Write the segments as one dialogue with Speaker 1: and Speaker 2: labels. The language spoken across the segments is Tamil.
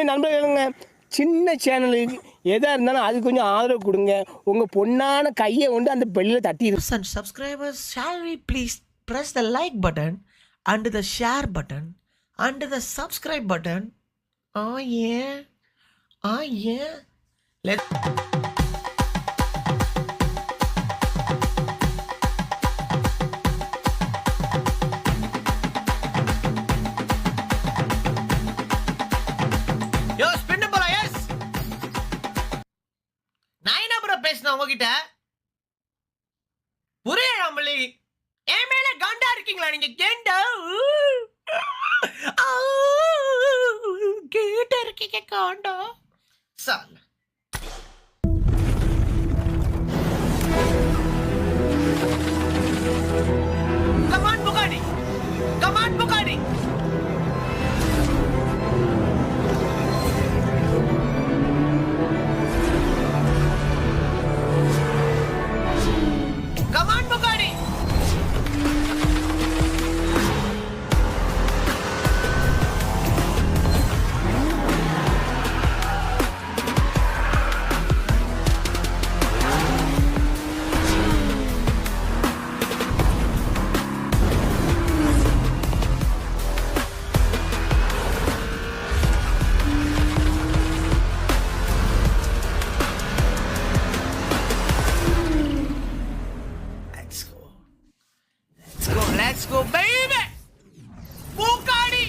Speaker 1: நண்பர்களுங்க, சின்ன சேனலுக்கு எதாக இருந்தாலும் அது கொஞ்சம் ஆதரவு கொடுங்க. உங்கள் பொண்ணான கையை கொண்டு அந்த பெல்லில் தட்டிடுங்க.
Speaker 2: And subscribers, shall we please press the like button and the share button and the subscribe button? Oh yeah. Oh yeah. Let's Yo, spin ball, yes. நான் என்ன ப்ரோ பேசினேன் உங்ககிட்ட? புரியல. என் மேல காண்டா இருக்கீங்களா நீங்க? கேண்டா கேட்ட இருக்கீங்க காண்டா சால். Come on Bugatti, come on Bugatti. Come on Bugatti. Let's go, baby! Bugatti!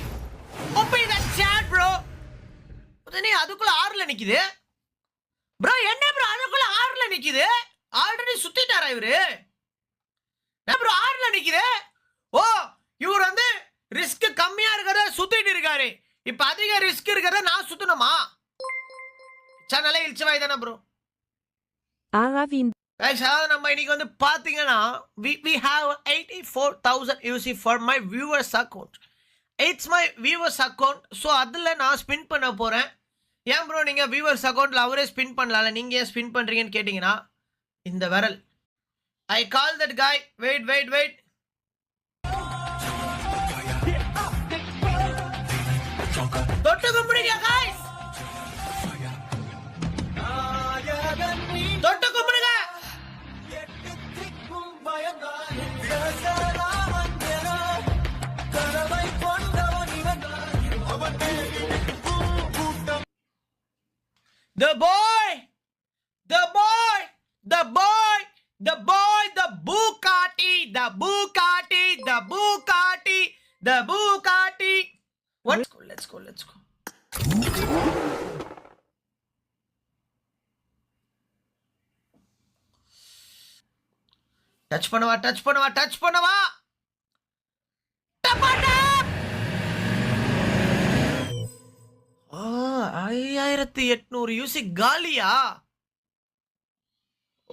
Speaker 2: Open that chat, bro! உடனே அதுக்குள்ள ஆறுல நிக்குது. Bro, என்ன bro அதுக்குள்ள ஆறுல நிக்குது? ஆல்ரெடி சுத்திட்டாரா இவரு? என்ன bro ஆறுல நிக்குது? ஓ, இவர் வந்து ரிஸ்க் கம்மியா இருக்கறத சுத்திட்டு இருக்காரு. இப்ப அதிக ரிஸ்க் இருக்கறத நான் சுத்தணுமா? சேனலே இல்ச்சவாய் தானே bro. நம்ம இன்னைக்கு வந்து பாத்தீங்கன்னா we have 84,000 UC for my viewers account. It's my viewers account. So அதுல நான் ஸ்பின் பண்ண போறேன். ஏன் ப்ரோ நீங்க வியூவர்ஸ் அக்கவுண்ட்ல அவரே ஸ்பின் பண்ணலாம்ல, நீங்க ஏன் ஸ்பின் பண்றீங்கன்னு கேட்டீங்கன்னா இந்த விரல். I call that guy. Wait. தொட்டு கும்பிடுங்க guys. தொட்டு கும்பிடுங்க. The boy, the Bugatti. What? Let's go. Touch பண்ணவா. டப்பாடா. 5800 யூசி காலியா?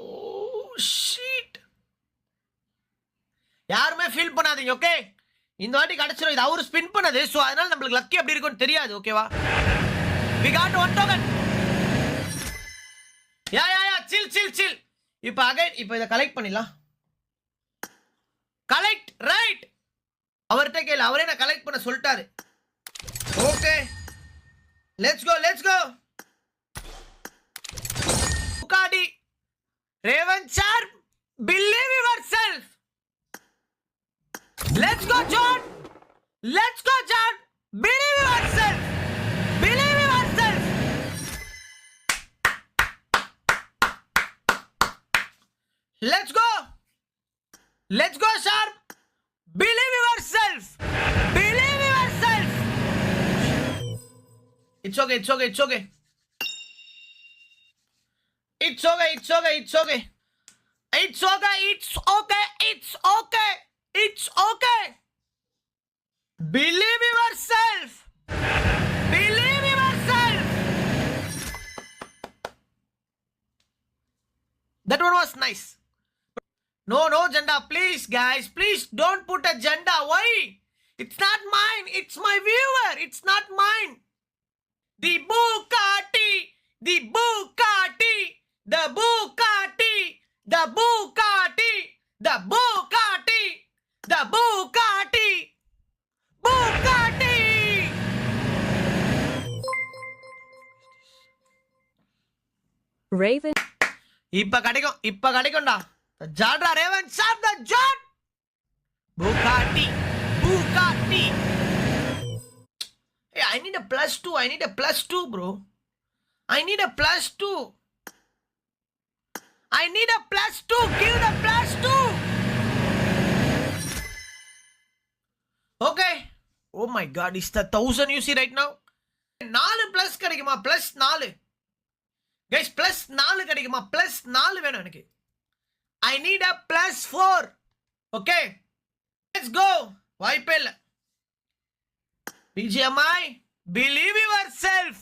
Speaker 2: Oh shit. யாருமே ஃபீல் பண்ணாதீங்க, ஓகே? இந்த வாட்டி கிடைச்சிரும். இது அவரு ஸ்பின் பண்ணது, சோ அதனால நமக்கு லக்கி எப்படி இருக்கும்னு தெரியாது, ஓகேவா? we got one token. Yeah chill. இப்போ அகைன் இப்போ இத கலெக்ட் பண்ணிடலாம். Collect right. அவர்கிட்ட கேளு, அவரே நான் கலெக்ட் பண்ண சொல்லிட்டாரு. Okay, let's go. Bugatti, Raven Charm, believe yourself. Let's go John, believe yourself. Let's go Sharp, believe yourself. It's okay. Believe yourself. That one was nice. No agenda, please guys, please don't put agenda. Why? It's not mine, it's my viewer. It's not mine. The Bugatti.
Speaker 3: Raven.
Speaker 2: இப்ப கிடைக்கும்டா. ஜாட்ரா ரேவன் சாப் த Jat. Bugatti. Hey, I need a +2 bro. I need a +2. Give the +2. Okay. Oh my god, it's the 1000 you see right now. 4 plus கிடைக்குமா? +4. Guys, +4 கிடைக்குமா? +4 வேணும் எனக்கு. I need a +4. Okay. Let's go. வாய்ப்பே இல்ல. BGMI, believe yourself.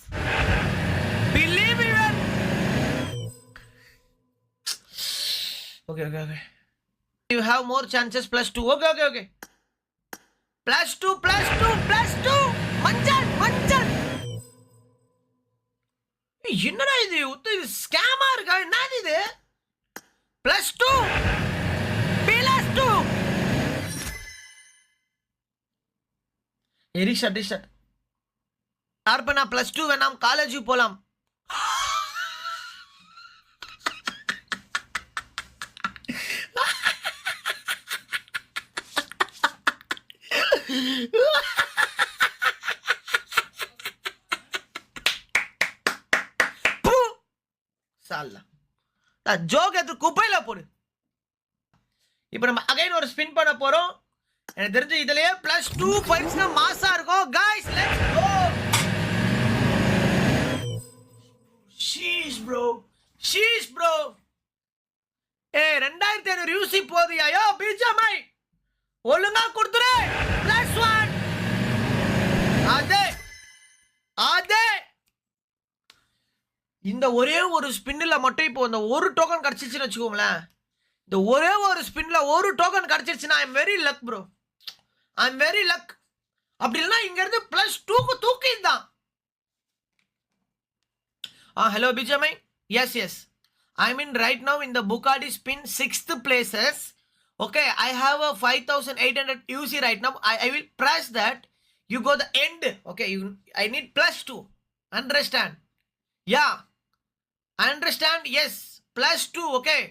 Speaker 2: Okay. You have more chances. +2. Okay. +2. மஞ்சள். என்னடா இது? ஸ்கேமா இருக்கா? என்னது இது? +2. ரிஷட் யார்ப்பனா +2 வேணாம், காலேஜுக்கு போலாம். ஜோக் எடுத்து குப்பையில போடு. இப்ப நம்ம அகைன் ஒரு ஸ்பின் பண்ண போறோம். எனக்கு தெரிஞ்சு இதுலயே +2 பாயிண்ட்ஸ்னா மாசா இருக்கும். Guys let's go. ஷீஸ் ப்ரோ. 2500 யூசி போதியா? யோ பிஜிஎம்ஐ ஒழுங்கா கொடுத்துரு. +1. அதே இந்த ஒரே ஒரு ஸ்பின்ல மட்டும் இப்போ இந்த ஒரு டோக்கன் கிடைச்சிச்சுன்னு வச்சுக்கோங்களேன். இந்த ஒரே ஒரு ஸ்பின்ல ஒரு டோக்கன் கிடைச்சிருச்சுன்னா ஐம் வெரி லக் ப்ரோ. அப்படி இல்லைன்னா இங்க இருந்து +2க்கு தூக்கிதான். Hello BGMI. Yes. I'm in right now in the Bugatti spin 6th places. Okay, I have a 5800 UC right now. I will press that. You go the end. Okay, I need +2. Understand? Yeah. I understand. Yes. +2. Okay.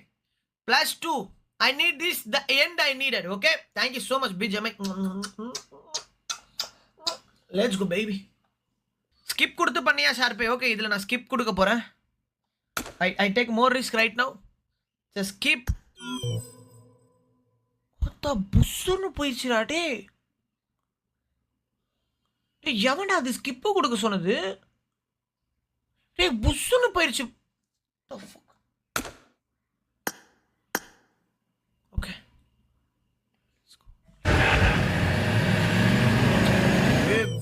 Speaker 2: +2. I need this. The end I needed. Okay. Thank you so much, BGMI. Let's go, baby. Skip கொடுத்து பண்ணியா ஷார்ப்பே? ஓகே, இதுல நான் ஸ்கிப் கொடுக்க போறேன். I take more risk right now. Just skip. கொத்த புஸ்ஸுன்னு போயிடுச்சுடா டேய். டேய் எவன்டா அது ஸ்கிப் கொடுக்க சொன்னது? டேய் புஸ்ஸுன்னு போயிடுச்சு. ஓகே.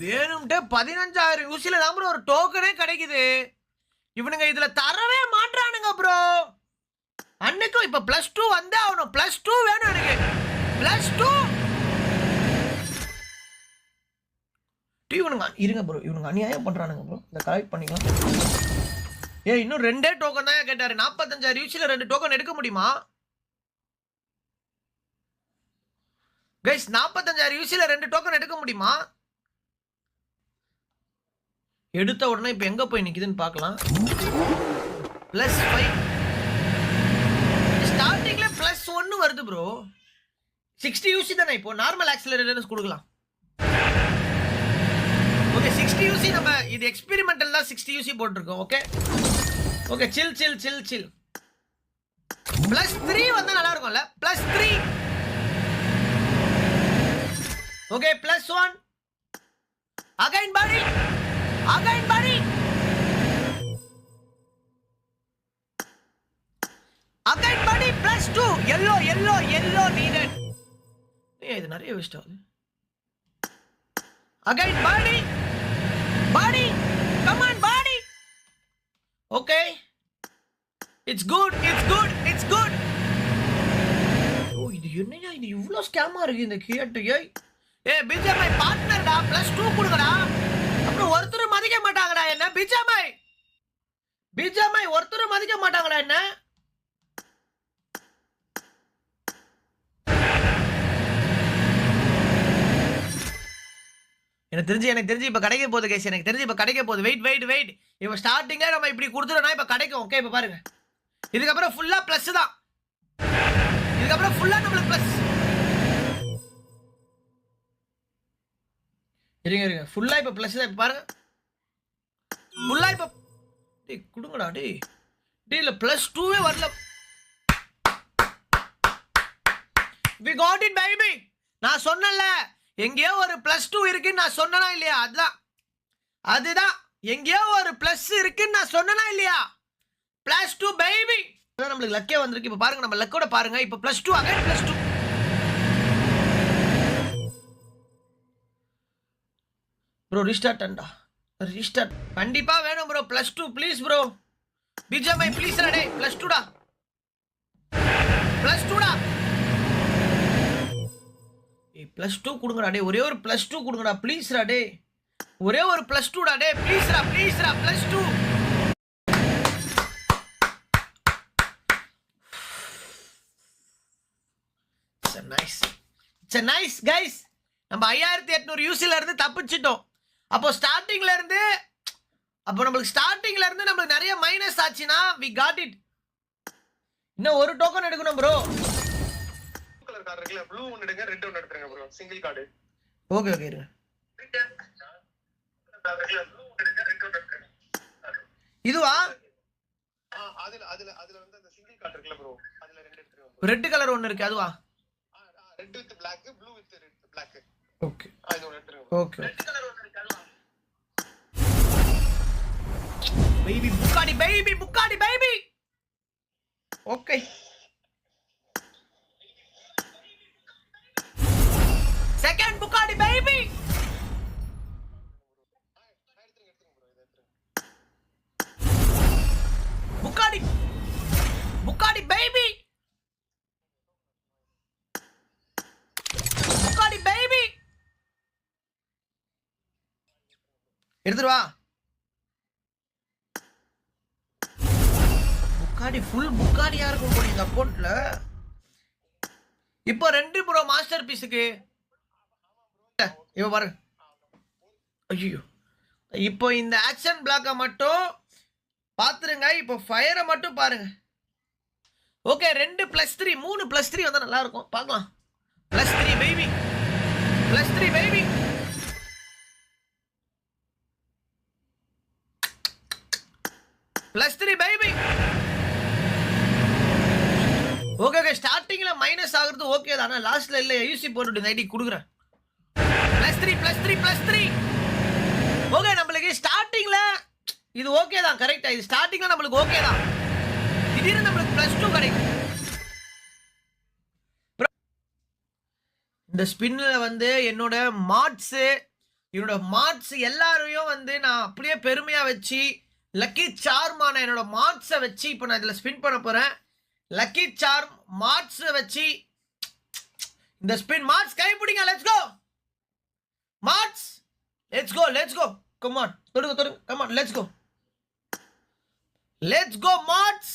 Speaker 2: வேணும்ட்டே 15000 யூசில தான் ஒரு டோக்கனே கிடைக்குது. இவனுங்க இதுல தரவே மாட்டானுங்க ப்ரோ. அன்னைக்கும் இப்ப +2 வந்தே ஆகணும். +2 வேணும் எனக்கு. +2. இவனுங்க இருங்க ப்ரோ, இவனுங்க அநியாயம் பண்றானுங்க ப்ரோ. இதை கரெக்ட் பண்ணிக்கலாம். இன்னும் 2 டோக்கன் தான் கேட்டாரு. 45000 யூசில 2 டோக்கன் எடுக்க முடியுமா கைஸ்? 45000 யூசில 2 டோக்கன் எடுக்க முடியுமா? எடுத்த உடனே இப்ப எங்க போய் நிக்குதுன்னு பார்க்கலாம். +5 ஸ்டார்டிங்ல +1 வருது ப்ரோ. 60 யூசி தானே. இப்போ நார்மல் ஆக்சிலரேட்டர்ஸ் கொடுக்கலாம். ஓகே 60 யூசி நம்ம இது எக்ஸ்பெரிமெண்டல் தான் 60 யூசி போட்டுருக்கோம். ஓகே சில் +3 வந்தா நல்லா இருக்கும்ல. +3. ஓகே +1. அகைன் பாடி. +2. yellow needed. இது நிறைய வேஸ்ட் ஆகுது. Again body. Come on body. Okay. It's good. ஓ இது என்னையா இது இவ்ளோ ஸ்கேமா இருக்கு இந்த கிரியேட். பிஜிஎம்ஐ பார்ட்னர்டா. +2 கொடுங்கடா. அப்புறம் ஒருத்தர் மதிக்க மாட்டாங்கடா என்ன. பிஜிஎம்ஐ ஒருத்தர் மதிக்க மாட்டாங்கடா என்ன. எனக்கு தெரிஞ்சு இப்போ கிடைக்க போகுது கைஸ். எனக்கு தெரிஞ்சு இப்போ கிடைக்க போகுது. வெயிட். இப்போ ஸ்டார்டிங்கே நம்ம இப்படி கொடுத்துட்டோம்னா இப்போ கிடைக்கும். ஓகே இப்போ பாருங்க. இதுக்கப்புறம் ஃபுல்லா ப்ளஸ் தான். இதுக்கப்புறம் ஃபுல்லா நம்மளுக்கு ப்ளஸ். இருங்க ஃபுல்லா இப்போ ப்ளஸ் தான். இப்போ பாருங்க ஃபுல்லா இப்போ டேய் குடுங்கடா டேய். இல்ல +2 வரல. we got it baby. நான் சொன்னல எங்கேயோ ஒரு +2 இருக்குன்னு நான் சொன்னனா இல்லையா? அதுதான் எங்கேயோ ஒரு பிளஸ் இருக்குன்னு நான் சொன்னனா இல்லையா? +2 baby. நம்மளுக்கு லக்கே வந்திருக்கு. இப்போ பாருங்க நம்ம லக்கோட பாருங்க. இப்போ +2 அகைன் +2. ப்ரோ ரீஸ்டார்ட் கண்டிப்பா வேணும் bro. +2 please bro. BGMI please டா டேய். +2 டா. ஏய் +2 கொடுங்கடா டேய். ஒரே ஒரு +2 கொடுங்கடா ப்ளீஸ் டா டேய். ஒரே ஒரு +2 டா டேய். ப்ளீஸ் டா +2. It's a nice guys. நம்ம 5800 யூசில இருந்து தப்பிச்சிட்டோம். அப்போ ஸ்டார்டிங்ல இருந்து நம்மளுக்கு நிறைய மைனஸ் ஆச்சுனா we got it. இன்னும் ஒரு டோக்கன் எடுக்கணும் ப்ரோ.
Speaker 3: கலர் கார்டு இருக்குல, ப்ளூ ஒன்னு எடுங்க, ரெட் ஒன்னு எடுத்துங்க ப்ரோ. Single card.
Speaker 2: ஓகே இருங்க. இதுவா?
Speaker 3: அதுல வந்து அந்த சிங்கிள் கார்டு இருக்குல ப்ரோ, அதுல ரெண்டு எடுத்துங்க.
Speaker 2: ரெட் கலர் ஒன்னு இருக்கு அதுவா?
Speaker 3: Red with Black, blue with Black.
Speaker 2: Okay.
Speaker 3: அது ஒன்னு எடுத்துங்க.
Speaker 2: ஓகே. ரெட் கலர் ஒன்னு இருக்கு அதுவா? Bugatti baby. Okay. Second Bugatti baby. Bugatti baby. எடுத்துட்டு வா. புக்காடி ஃபுல் புக்காடியா இருக்கும் போல இந்த அக்கவுண்ட்ல. இப்போ 2 ப்ரோ மாஸ்டர் பீஸுக்கு. இப்போ பாருங்க. ஐயோ இப்போ இந்த ஆக்ஷன் பிளாக்க மட்டும் பாத்துருங்க. இப்போ ஃபயரை மட்டும் பாருங்க. ஓகே 2 +3 3 +3 வந்தா நல்லா இருக்கும். பார்க்கலாம். +3 பேபி. +3 பேபி. ஓகே ஸ்டார்டிங்ல மைனஸ் ஆகுறது ஓகே தான். ஆனா லாஸ்ட்ல இல்ல யூசி போட்டு ஐடி குடுக்குறேன். +3. ஓகே நம்மளுக்கு ஸ்டார்டிங்ல இது ஓகே தான். கரெக்ட்டா இது ஸ்டார்டிங்ல நம்மளுக்கு ஓகே தான். திடீர்னு நம்மளுக்கு +2 கிடைக்கும். இந்த ஸ்பின்ல வந்து என்னோட மாட்ஸ் எல்லாரையும் வந்து நான் அப்படியே பெருமையா வச்சு லக்கி சார்மான என்னோட மாட்ஸை வச்சு இப்போ நான் இதில் ஸ்பின் பண்ண போறேன். லக்கி சார்ம் மாட்ஸை வச்சு இந்த ஸ்பின் மாட்ஸ் கை பிடிங்க. Let's go mats. Let's go come on. தொடுங்க come on. Let's go mats.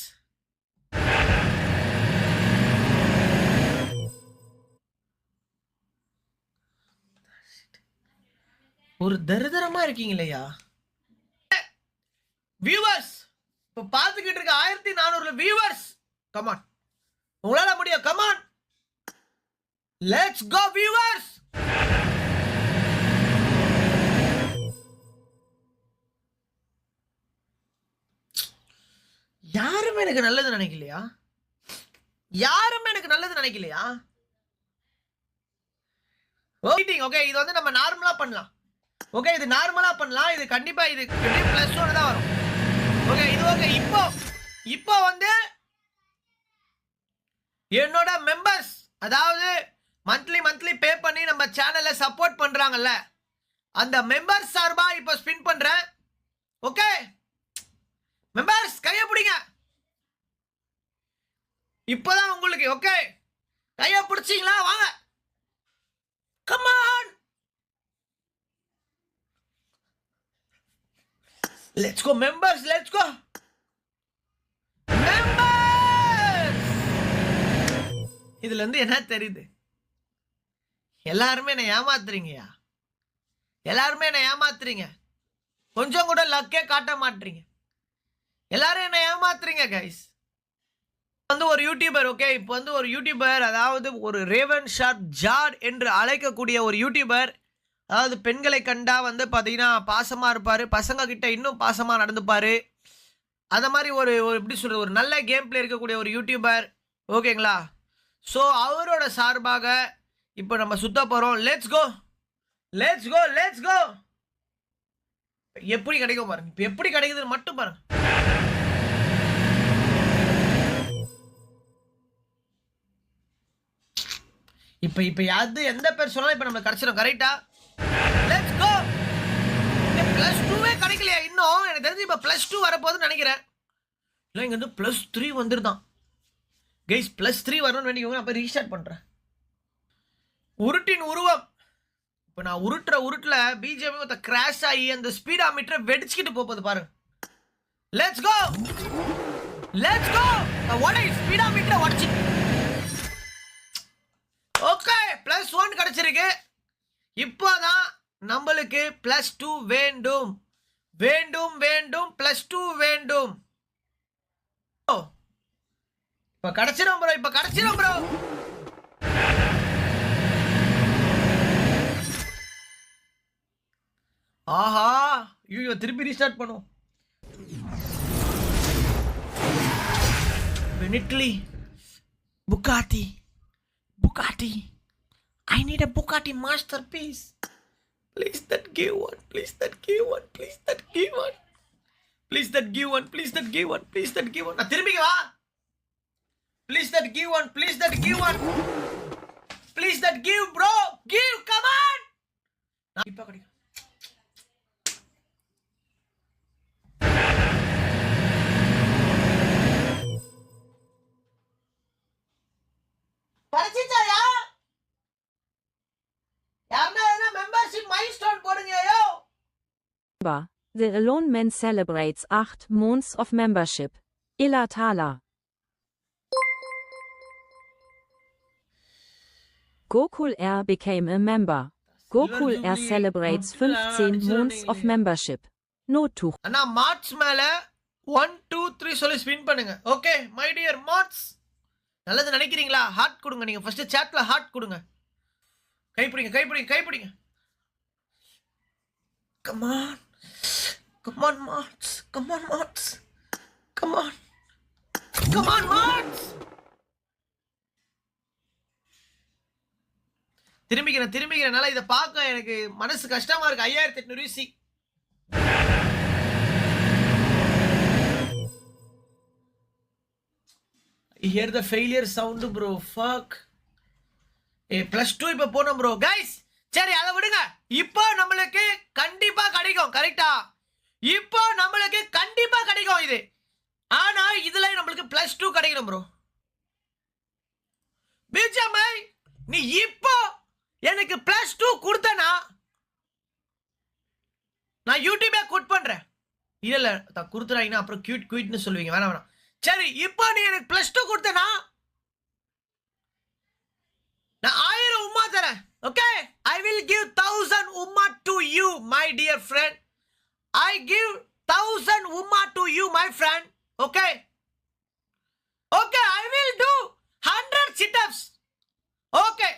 Speaker 2: ஒரு தரிதரமா இருக்கீங்களேயா வியூவர்ஸ். இப்ப பாத்துக்கிட்டு இருக்க 1400 வியூவர்ஸ். கமான் உங்களால முடியும். Come on let's go viewers. யாருமே எனக்கு நல்லது நினைக்கலையா? ஓகே இது வந்து நம்ம நார்மலா பண்ணலாம். ஓகே இது நார்மலா பண்ணலாம். இது கண்டிப்பா இது +1 தான் வரும். ஓகே இது ஓகே. இப்போ வந்து என்னோட மெம்பர்ஸ், அதாவது மந்த்லி பே பண்ணி நம்ம சேனலை சப்போர்ட் பண்றாங்கல்ல, அந்த மெம்பர்ஸ் சார்பா இப்போ ஸ்பின் பண்றேன். ஓகே மெம்பர்ஸ் கையை பிடிங்க. இப்போதான் உங்களுக்கு ஓகே கையை பிடிச்சிங்களா? வாங்க come on. Let's go members, let's go members. இதுல இருந்து என்ன தெரியுது? எல்லாருமே என்ன ஏமாத்துறீங்கயா. எல்லாருமே என்னை ஏமாத்துறீங்க. கொஞ்சம் கூட லக்கே காட்ட மாட்டீங்க. எல்லாரும் என்ன ஏமாத்துறீங்க கைஸ். வந்து ஒரு யூடியூபர், ஓகே, இப்போ வந்து ஒரு யூடியூபர், அதாவது ஒரு ரேவன் ஷார்ப் ஜாட் என்று அழைக்கக்கூடிய ஒரு யூடியூபர், அதாவது பெண்களை கண்டா வந்து பார்த்தீங்கன்னா பாசமாக இருப்பார், பசங்க கிட்ட இன்னும் பாசமாக நடந்துப்பார். அந்த மாதிரி ஒரு எப்படி சொல்கிறது, ஒரு நல்ல கேம் பிளே இருக்கக்கூடிய ஒரு யூடியூபர், ஓகேங்களா. ஸோ அவரோட சார்பாக இப்போ நம்ம சுத்த போகிறோம். Let's go, let's go, let's go. எப்படி கிடைக்கும் பாருங்க, இப்போ எப்படி கிடைக்குதுன்னு மட்டும் பாருங்க. இப்போ இப்போ அது எந்த பேர் சொன்னாலும் இப்போ நம்மளுக்கு கிடைச்சிடும், கரெக்டா? Let's go. +2 கிடைக்கலையா இன்னும்? எனக்கு தெரிஞ்சு இப்போ +2 வரப்போகுதுன்னு நினைக்கிறேன். இல்லை, இங்கே வந்து +3 வந்துருதான் கைஸ். +3 வரணும்னு நினைக்கிறேன். அப்போ ரீஸ்டார்ட் பண்ணுறேன். உருட்டின் உருவம். இப்போ நான் உருட்டில் பிஜேபி மொத்த கிராஷ் ஆகி அந்த ஸ்பீடா மீட்டரை வெடிச்சுக்கிட்டு போகுது பாருங்க. Let's go, let's go. உடை ஸ்பீடா மீட்டரை உடச்சி. ஓகே, +1 கிடைச்சிருக்கு. இப்போதான் நம்மளுக்கு +2 வேண்டும், வேண்டும், வேண்டும். +2 வேண்டும். இப்போ கிடைச்சிடும் ப்ரோ, இப்போ கிடைச்சிடும் ப்ரோ. ஆஹா, ஐயோ, திருப்பி ரீஸ்டார்ட் பண்ணுவோம். Bentley, Bugatti, Bugatti. I need a Bugatti masterpiece. Please that give one, please that give one, please that give one, please that give one, please that give one, please that give one. நான் திரும்பிக்க வா. Please that give one, please that give one, please that give bro, give, come on. நான் இப்ப கிடைக்கும். பரிச்சிச்சாயா? யாரனா என்ன மெம்பர்ஷிப் மைல்ஸ்டோன் போடுங்கயோ.
Speaker 4: The Alone Man celebrates 8 months of membership. Illa Thala. Gokul R became a member. Gokul R celebrates 15 months of membership. Note to.
Speaker 2: Anna marts மேல 1 2 3 சொல்லி ஸ்பின் பண்ணுங்க. ஓகே மை டியர் மார்ட்ஸ், நல்லது நினைக்கிறீங்களா? ஹார்ட் கொடுங்க. நீங்க ஃபர்ஸ்ட் சாட்ல ஹார்ட் கொடுங்க. கைப்பிடிங்க, கைப்பிடிங்க, கைப்பிடிங்க. கம் ஆன், கம் ஆன் மார்ட்ஸ், கம் ஆன் மார்ட்ஸ், கம் ஆன், கம் ஆன் மார்ட்ஸ். திரும்பிக்கிறேன், திரும்பிக்கிறேன். இதை பார்க்க எனக்கு மனசு கஷ்டமா இருக்கு. 5800 UC. Hear the failure sound bro. Fuck. +2 இப்ப போனோம் bro. Guys, சரி அதை விடுங்க. இப்போ நம்மளுக்கு கண்டிப்பா கிடைக்கும், கரெக்டா? இப்போ நம்மளுக்கு கண்டிப்பா கிடைக்கும் இது. ஆனா இதுல நம்மளுக்கு +2 கிடைக்கணும் bro. பிஜேபி நீ இப்போ எனக்கு +2 கொடுத்தனா நான் யூடியூபே குட் பண்றேன். இல்ல தான் கொடுத்துறாங்கன்னா அப்புறம் குயிட்னு சொல்லுவீங்க. வேணாம் வேணாம். சரி, இப்போ நீ எனக்கு +2 கொடுத்தனா நான் 1000 உம்மா தரேன். ஓகே, I will give 1000 உம்மா to you my dear friend. I give 1000 உம்மா to you my friend. Okay, okay, I will do 100 sit-ups. Okay,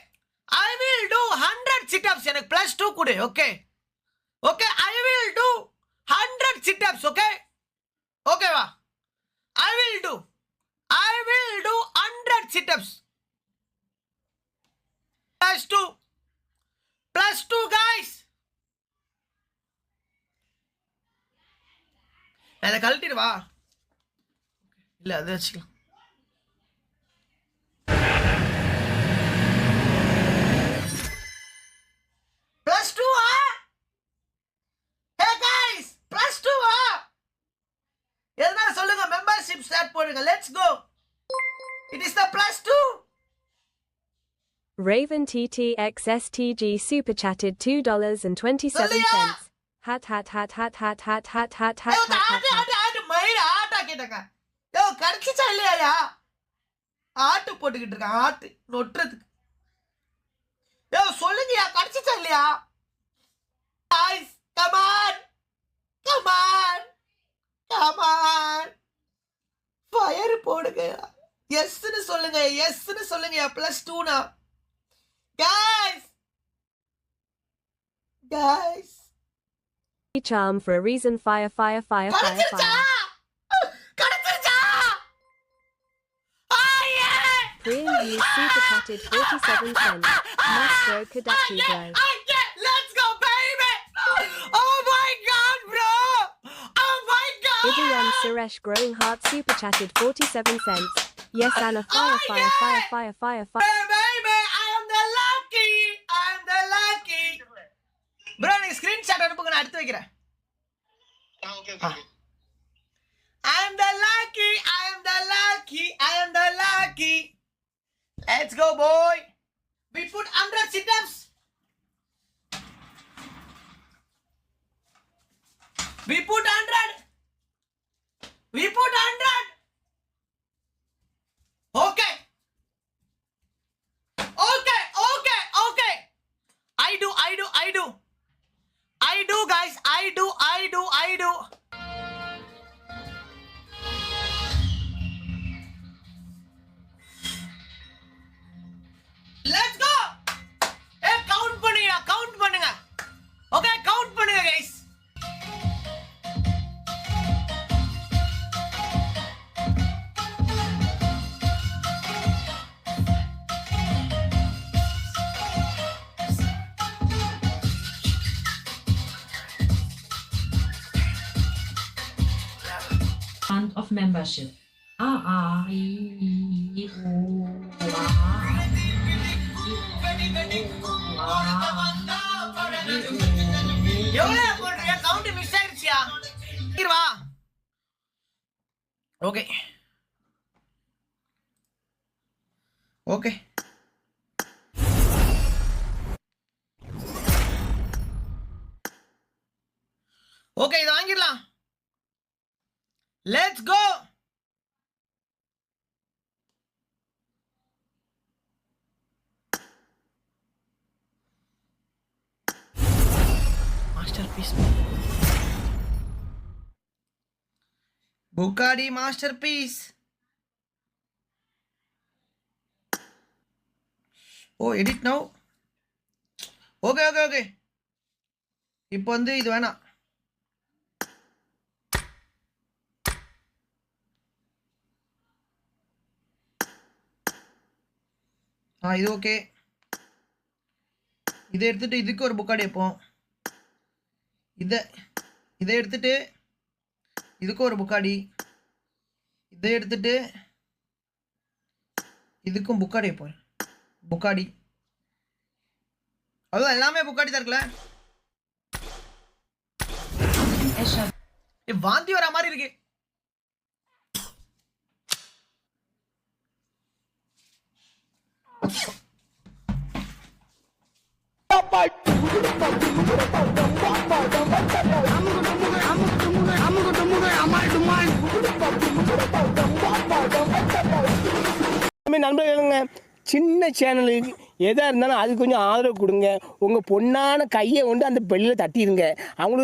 Speaker 2: I will do 100 sit-ups. எனக்கு +2 கொடு. Okay, okay, I will do 100 sit-ups. Okay, ஓகேவா? I will do 100 sit-ups. +2 guys. அதை கழட்டிடு வா. இல்ல அதை வச்சுக்கலாம். +2 Hey guys, +2 எதனா சொல்லுங்க. மெம்பர்ஷிப் ஸ்டார்ட் பண்ணுங்க. Let's go. It is the +2.
Speaker 4: Raven TTXSTG super chatted $2.27. Hat hat hat hat hat hat hat hat hat hat hat.
Speaker 2: மயில ஆட்டா கேட்டங்க. யோ கடிச்சிச்சா இல்லையா? ஆட்டு போட்டுக்கிட்டு இருக்கான். ஆட்டு நொட்டுறதுக்கு. யோ சொல்லுங்கயா, கடிச்சிச்சா இல்லையா? guys, come on, come on, come on. Fire போடுங்க. எஸ்ன்னு சொல்லுங்க, எஸ்ன்னு சொல்லுங்க. +2 guys, guys.
Speaker 4: Charm for a reason. Fire.
Speaker 2: கிடைச்சிருச்சா? கிடைச்சிருச்சா?
Speaker 4: Korean views super chatted 47 cents. Mastro Kadachi bro.
Speaker 2: Let's go, baby! Oh my god, bro! Oh my god!
Speaker 4: Ibrahim Suresh growing heart super chatted 47 cents. Yes, Anna. Fire.
Speaker 2: Baby, I am the lucky! I am the lucky! Bro, நீ ஸ்கிரீன்ஷாட் அனுப்புங்க, நான் எடுத்து வைக்கிறேன்.
Speaker 3: Okay
Speaker 2: I am the lucky! I am the lucky! I am the lucky! Let's go, boy! We put 100 sit-ups! We put 100! We put 100! Okay! Okay! I do, guys! I do! Let's go! Hey, count பண்ணுங்க. Okay, count பண்ணுங்க, guys.
Speaker 5: Of membership.
Speaker 2: எவ்வளவு போடுறியா? கவுண்ட் மிஸ் ஆயிடுச்சியா? வா. ஓகே. ஓகே. ஓகே, இத வாங்கிடலாம். Let's go. Masterpiece. Bugatti masterpiece. Oh, edit now. Okay. இப்போ வந்து இது வேணாம். இது ஓகே. இதை எடுத்துட்டு இதுக்கு ஒரு புக்காடி வைப்போம். இதை எடுத்துட்டு இதுக்கு ஒரு புக்காடி. இதை எடுத்துட்டு இதுக்கும் புக்காடி வைப்போம். புக்காடி அதுதான் எல்லாமே புக்காடி தான் இருக்குல்ல. வாந்தி வர மாதிரி இருக்கு.
Speaker 1: நண்பர்களுங்க, சின்ன சேனலுக்கு எதாக இருந்தாலும் அது கொஞ்சம் ஆதரவு கொடுங்க. உங்கள் பொண்ணான கையை கொண்டு அந்த பெல்லில் தட்டிடுங்க. அவங்களுக்கு